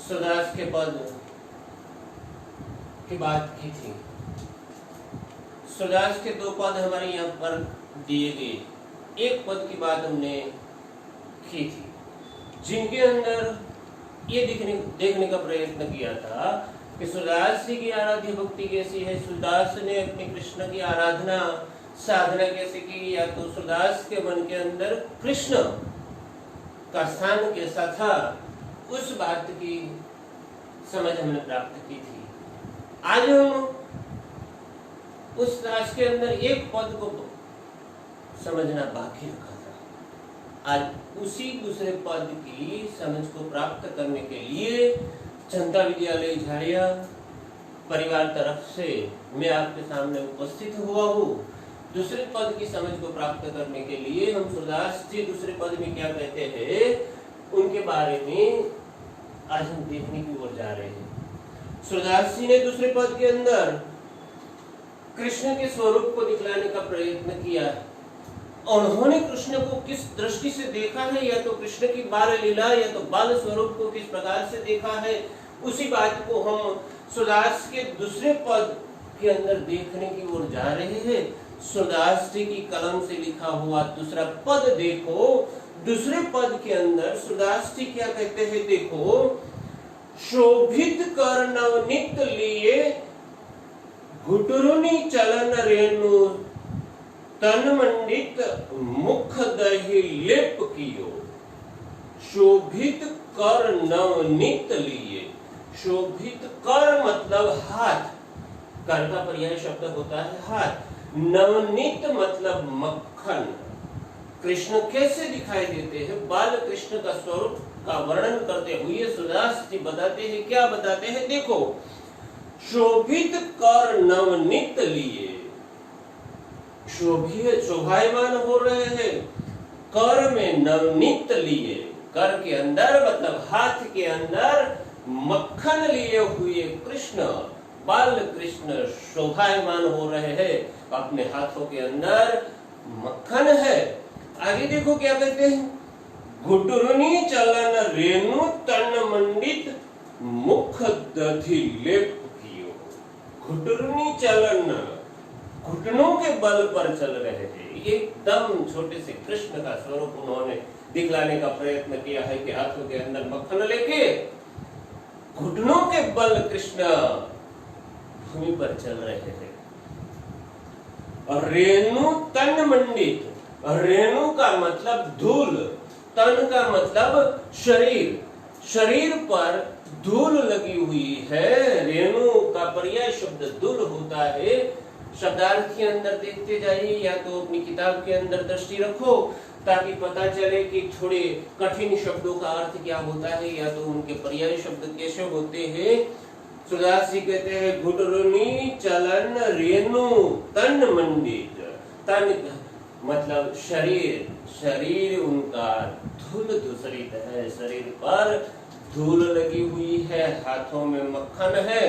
सुदास के पद की बात की थी। सुदास के दो पद हमारे यहाँ पर दिए गए। एक पद की बात हमने की थी जिनके अंदर ये देखने का प्रयत्न किया था कि सुदास जी की आराध्य भक्ति कैसी है, सुदास ने अपने कृष्ण की आराधना साधना कैसे की, या तो सुदास के मन के अंदर कृष्ण का स्थान कैसा था, उस बात की समझ हमने प्राप्त की थी। आज हम उस दास के अंदर एक पद को समझना बाकी रखा था। आज उसी दूसरे पद की समझ को प्राप्त करने के लिए जनता विद्यालय झाड़िया परिवार तरफ से मैं आपके सामने उपस्थित हुआ हूँ। दूसरे पद की समझ को प्राप्त करने के लिए हम सुदास जी दूसरे पद में क्या कहते हैं उनके बारे में आज हम देखने की ओर जा रहे हैं। सुदास जी ने दूसरे पद के अंदर कृष्ण के स्वरूप को दिखलाने का प्रयत्न किया है। उन्होंने कृष्ण को किस दृष्टि से देखा है, या तो कृष्ण की बाल लीला या तो बाल स्वरूप को किस प्रकार से देखा है, उसी बात को हम सुदास के दूसरे पद के अंदर देखने की ओर जा रहे हैं। सुदास जी की कलम से लिखा हुआ दूसरा पद देखो। दूसरे पद के अंदर सुदास जी क्या कहते हैं, देखो, शोभित कर नवनीत लिए घुटुरुनी चलन रेणु तन मंडित मुख दही लेप कियो। शोभित कर नवनीत लिए, शोभित कर मतलब हाथ, कर का पर्याय शब्द होता है हाथ, नवनीत मतलब मक्खन। कृष्ण कैसे दिखाई देते हैं, बाल कृष्ण का स्वरूप का वर्णन करते हुए सुदास जी बताते हैं, क्या बताते हैं, देखो, शोभित कर नवनीत लिए, शोभायमान हो रहे हैं, कर में नवनीत लिए, कर के अंदर मतलब हाथ के अंदर मक्खन लिए हुए कृष्ण, बाल कृष्ण शोभायमान हो रहे हैं, अपने हाथों के अंदर मक्खन है। आगे देखो क्या कहते हैं, घुटुरुनी चलन रेणु तन मंडित मुख दधि लेप कियो। घुटुरुनी चलन, घुटनों के बल पर चल रहे हैं। एकदम छोटे से कृष्ण का स्वरूप उन्होंने दिखलाने का प्रयत्न किया है कि हाथों के अंदर मक्खन लेके घुटनों के बल कृष्ण भूमि पर चल रहे हैं। और रेणु तन मंडित, रेणु का मतलब धूल, तन का मतलब शरीर, शरीर पर धूल लगी हुई है। रेणु का पर्याय शब्द धूल होता है। शब्दार्थ के अंदर देखते जाइए, या तो अपनी किताब के अंदर दृष्टि रखो ताकि पता चले कि थोड़े कठिन शब्दों का अर्थ क्या होता है, या तो उनके पर्याय शब्द कैसे होते हैं। सुदास जी कहते हैं, घुटुरुनी चलन रेणु तन मंडित, तन मतलब शरीर, शरीर उनका धूल धूसरित है, शरीर पर धूल लगी हुई है, हाथों में मक्खन है।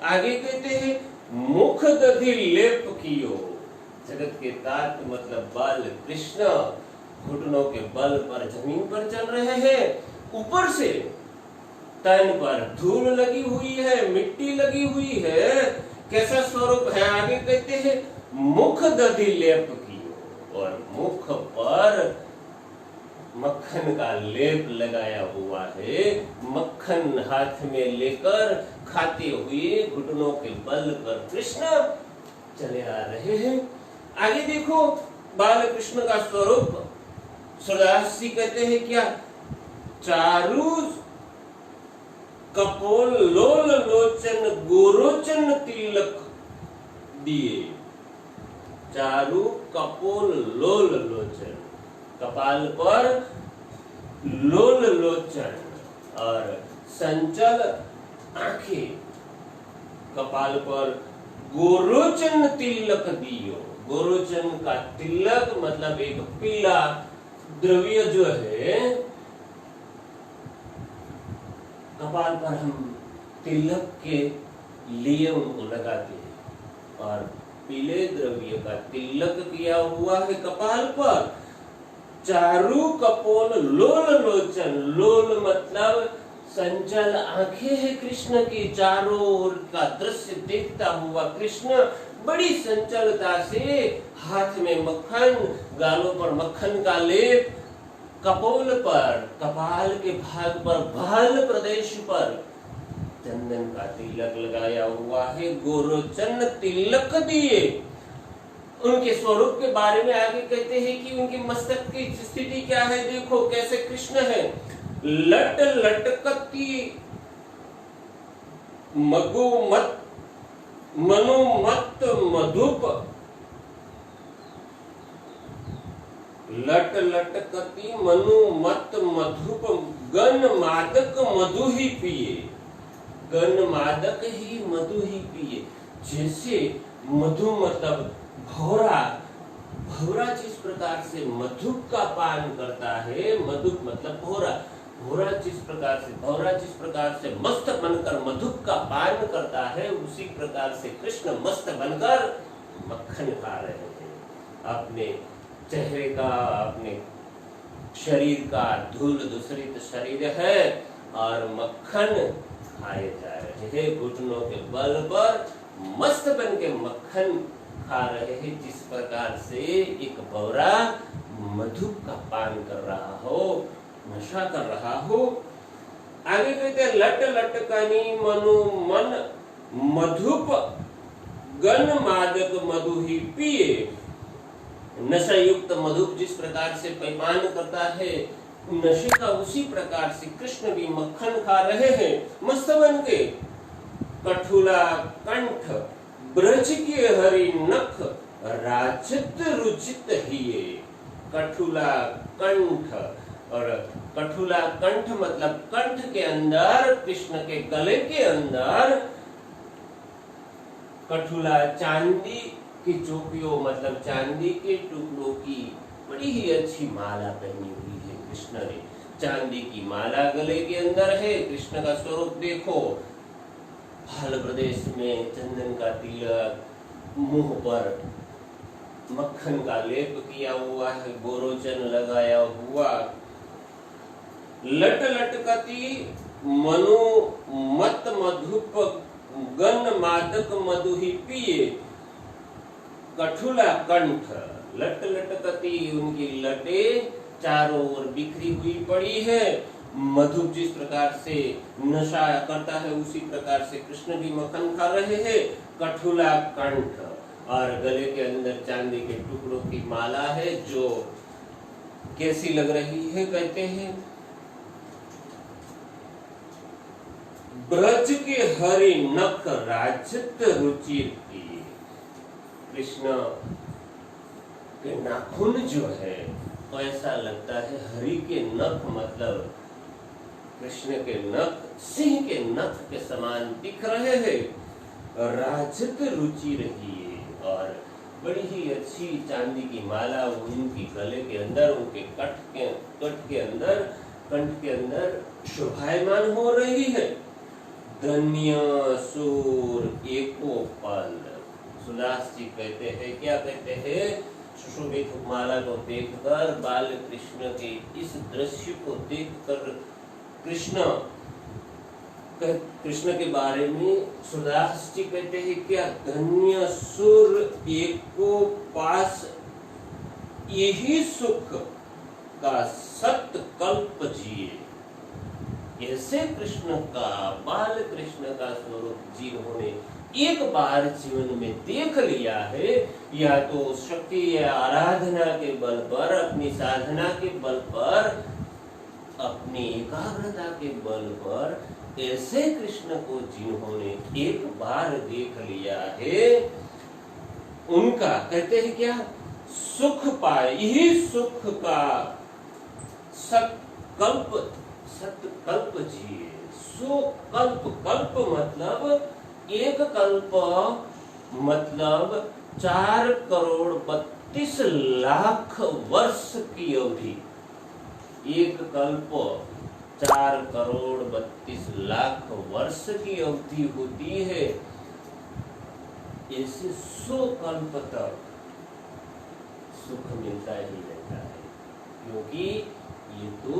आगे कहते हैं, मुख दधि लेप कियो, जगत के तात मतलब बाल कृष्ण घुटनों के बल पर जमीन पर चल रहे हैं। ऊपर से तन पर धूल लगी हुई है, मिट्टी लगी हुई है। कैसा स्वरूप है, आगे कहते हैं, मुख दधि लेप कियो, और मुख पर मक्खन का लेप लगाया हुआ है। मक्खन हाथ में लेकर खाते हुए घुटनों के बल पर कृष्ण चले आ रहे हैं। आगे देखो बाल कृष्ण का स्वरूप सुदास जी कहते हैं क्या, चारु कपोल लोल लोचन गोरोचन तिलक दिए। चारु कपोल लोल लोचन, कपाल पर लोल लोचन और संचल आंखें, कपाल पर गोरोचन तिलक दियो। गोरोचन का तिलक मतलब एक पीला द्रव्य जो है, कपाल पर हम तिलक के लिए उनको लगाते हैं, और पीले द्रव्य का तिलक किया हुआ है कपाल पर। चारु कपोल लोल लोचन, लोल मतलब संचल आंखें हैं कृष्ण की, चारों ओर का दृश्य देखता हुआ कृष्ण बड़ी संचलता से हाथ में मक्खन, गालों पर मक्खन का लेप, कपोल पर, कपाल के भाग पर, बाल प्रदेश पर चंदन का तिलक लगाया हुआ है, गोरोचन तिलक दिए। उनके स्वरूप के बारे में आगे कहते हैं कि उनके मस्तक की स्थिति क्या है, देखो कैसे कृष्ण है। लट लटकती मगुमत मनुमत मधुप, लट लटकती मनुमत मधुप, गन मादक मधु ही पिए, गन मादक ही मधु ही पिए। जैसे मधु मतलब भौरा, भौरा जिस प्रकार से मधु का पान करता है, मधु मतलब भौरा, भौरा जिस प्रकार से मस्त बनकर मधु का पान करता है, उसी प्रकार से कृष्ण मस्त बनकर मक्खन खा रहे हैं। अपने चेहरे का, अपने शरीर का धूल दूसरित शरीर है और मक्खन खाए जा रहे हैं। घुटनों के बल पर मस्त बन के मक्खन खा रहे हैं, जिस प्रकार से एक भौरा मधु का पान कर रहा हो, नशा कर रहा हो। आगे कहते हैं लट लटकनी मनु मन मधुप, गन मादक मधु ही पिए। नशा युक्त मधु जिस प्रकार से पैमान करता है, नशे का उसी प्रकार से कृष्ण भी मक्खन खा रहे हैं मस्त बन के। कठुला कंठ ब्रज के हरि नख, राजत रुचित हिये। कठुला कंठ, और कठुला कंठ मतलब कंठ के अंदर, कृष्ण के गले के अंदर कठुला चांदी की चोटियों मतलब चांदी के टुकड़ों की बड़ी ही अच्छी माला पहनी हुई है कृष्ण ने। चांदी की माला गले के अंदर है। कृष्ण का स्वरूप देखो, भाल प्रदेश में चंदन का तिलक, मुंह पर मक्खन का लेप किया हुआ है, गोरोचन लगाया हुआ। लट लटकती मनु मत मधुप, गन मादक मधु ही पिए। कठुला कंठ, लट लटकती उनकी लटे चारों ओर बिखरी हुई पड़ी है। मधु जिस प्रकार से नशा करता है, उसी प्रकार से कृष्ण भी मक्खन खा रहे हैं। कठुला कंठ, और गले के अंदर चांदी के टुकड़ों की माला है, जो कैसी लग रही है कहते हैं। ब्रज के हरि नख, राजत रुचिर की। कृष्ण के नाखून जो है, ऐसा लगता है हरि के नख मतलब कृष्ण के नख सिंह के नख के समान दिख रहे हैं। राजत रुचि रही है, और बड़ी ही अच्छी चांदी की माला उनकी गले के अंदर, उनके कंठ के अंदर शोभायमान हो रही है। धन्य सूर एको पल। सुदास जी कहते हैं, क्या कहते हैं, सुशोभित माला को देखकर, बाल कृष्ण के इस दृश्य को देखकर कृष्ण के बारे में सुदास जी कहते हैं, क्या धन्य सुर एको पास, यही सुख का सत कल्प जिए। ऐसे कृष्ण का, बाल कृष्ण का स्वरूप जिन्होंने एक बार जीवन में देख लिया है, या तो शक्ति या आराधना के बल पर, अपनी साधना के बल पर, अपनी एकाग्रता के बल पर, ऐसे कृष्ण को जिन्होंने एक बार देख लिया है, उनका कहते हैं क्या, सुख पाए। यही सुख का सत्कल्प जिए। सुकल्प, कल्प मतलब एक कल्प मतलब 4,32,00,000 वर्ष की अवधि। एक कल्प 4,32,00,000 वर्ष की अवधि होती है। ऐसे 100 कल्प तक सुख मिलता ही रहता है, क्योंकि ये तो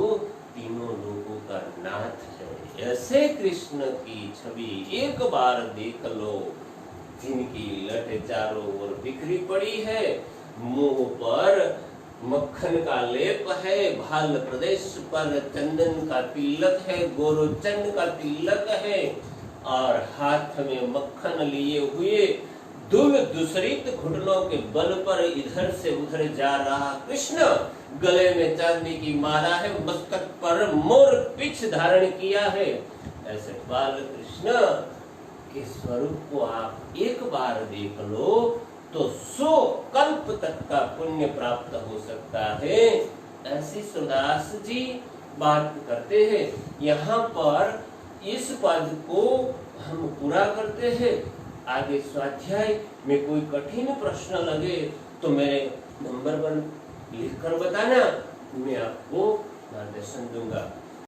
तीनों लोगों का नाथ है। ऐसे कृष्ण की छवि एक बार देख लो, जिनकी लट चारों ओर बिखरी पड़ी है, मुंह पर मक्खन का लेप है, भाल प्रदेश पर चंदन का तिलक है, गोरोचन का तिलक है, और हाथ में मक्खन लिए हुए दुल दुसरित घुटनों के बल पर इधर से उधर जा रहा कृष्ण, गले में चांदी की माला है, मस्तक पर मोर पिछ धारण किया है। ऐसे बाल कृष्ण के स्वरूप को आप एक बार देख लो तो 100 कल्प तक का पुण्य प्राप्त हो सकता है। ऐसी सुदास जी बात करते हैं। यहाँ पर इस पद को हम पूरा करते हैं। आगे स्वाध्याय में कोई कठिन प्रश्न लगे तो मेरे नंबर 1 लिखकर बताना, मैं आपको मार्गदर्शन दूंगा।